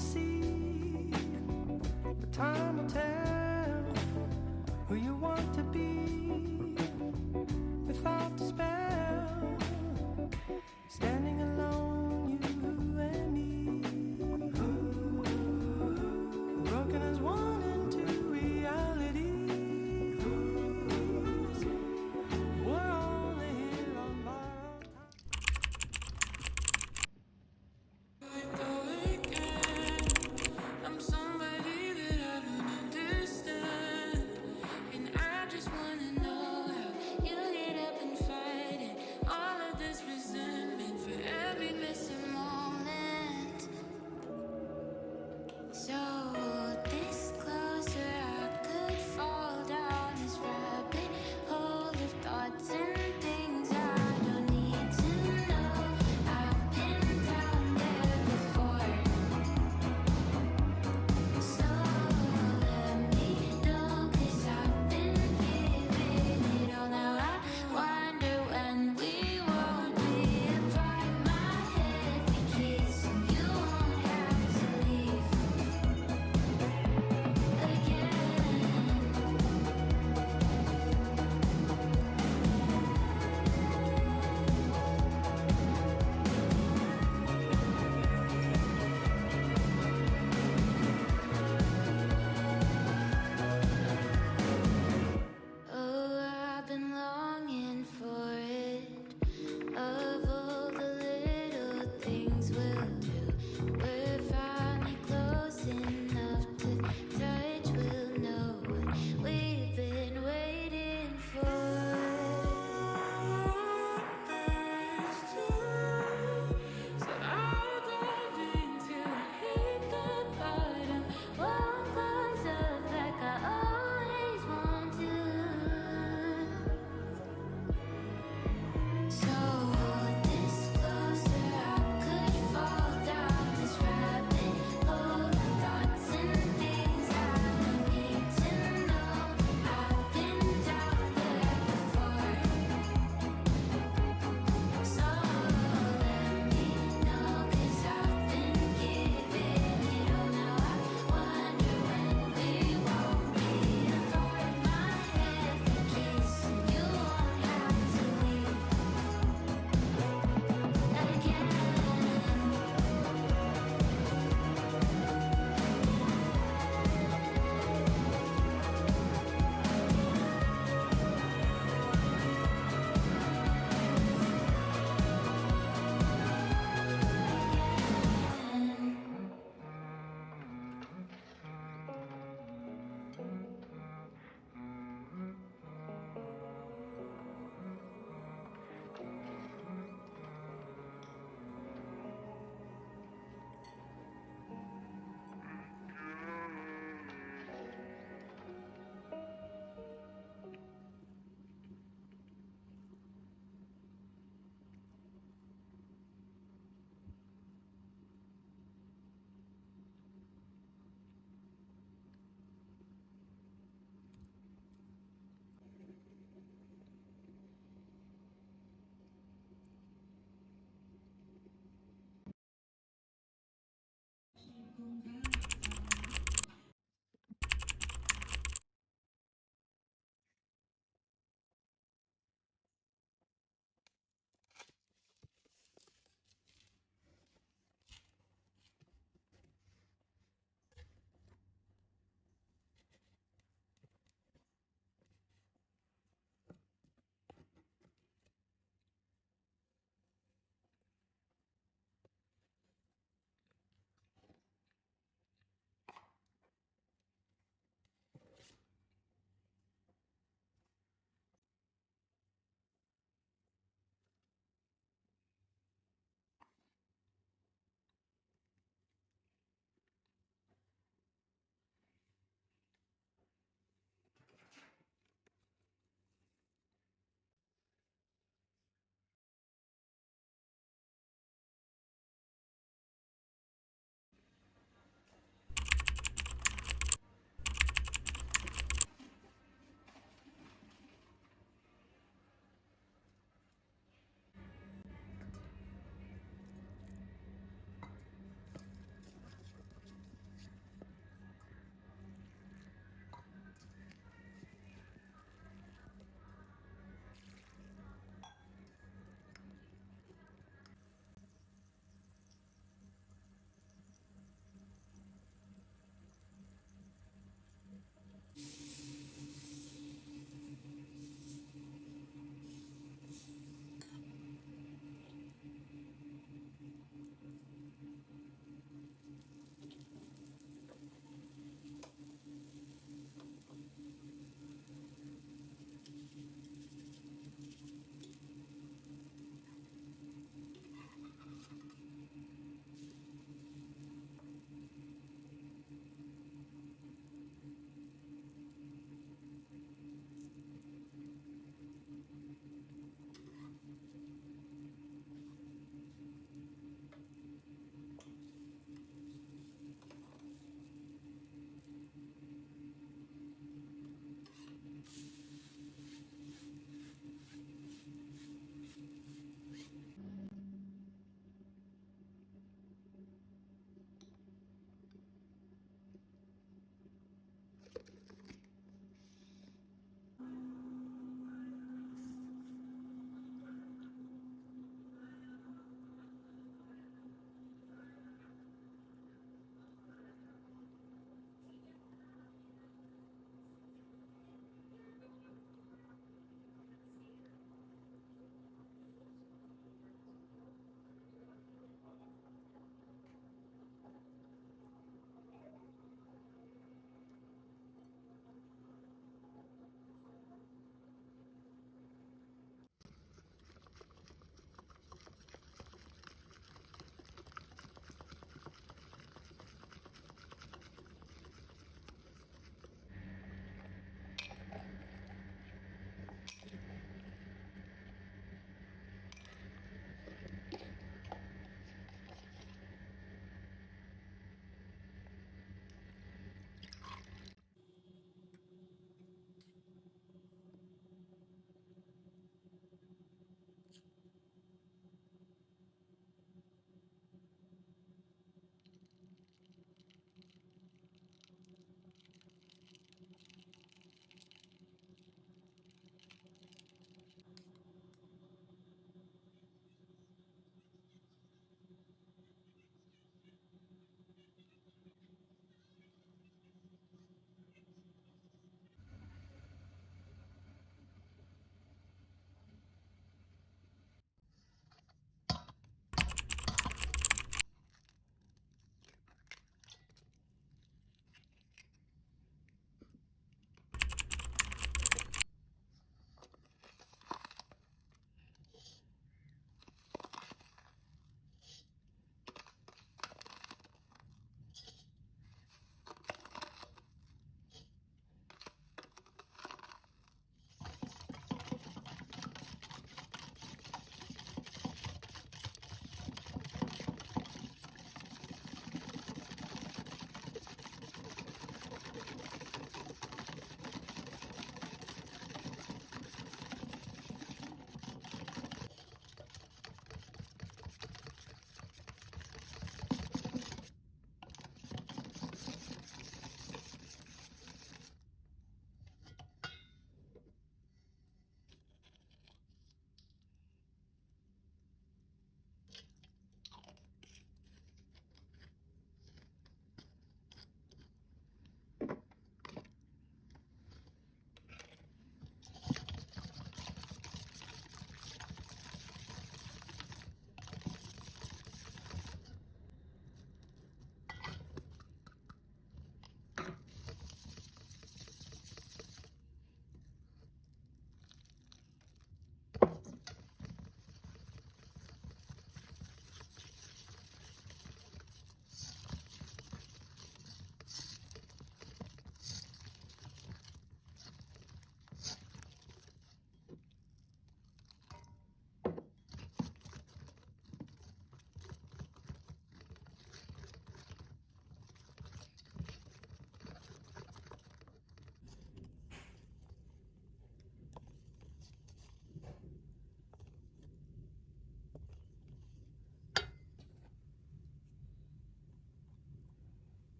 see. But time will tell who you want to be without the spell. Standing alone, you and me. Broken as one and two realities. We're only here on borrowed time. I'm somebody that I don't understand, and I just wanna know how you get up and fight it. All of this resentment for every missing moment. So this closer, I could fall down this rabbit hole of thoughts and things I don't need to know. I've been down there before. So let me know, 'cause I've been giving it all. Now I wonder when we won't be apart. My head we kiss, and you won't have to leave again. Oh, I've been longing for it. Of all the little things we'll do, we're finally close enough to touch. We'll know what we've been waiting for. So I'll dive in till I hit the bottom. Won't close up like I always want to. So this closer, I could fall down this rabbit hole of thoughts and things I don't need to know. I've been down there before. So let me know, 'cause I've been giving it all. Now I wonder when we won't be apart. My head we kiss, and you won't have to leave again.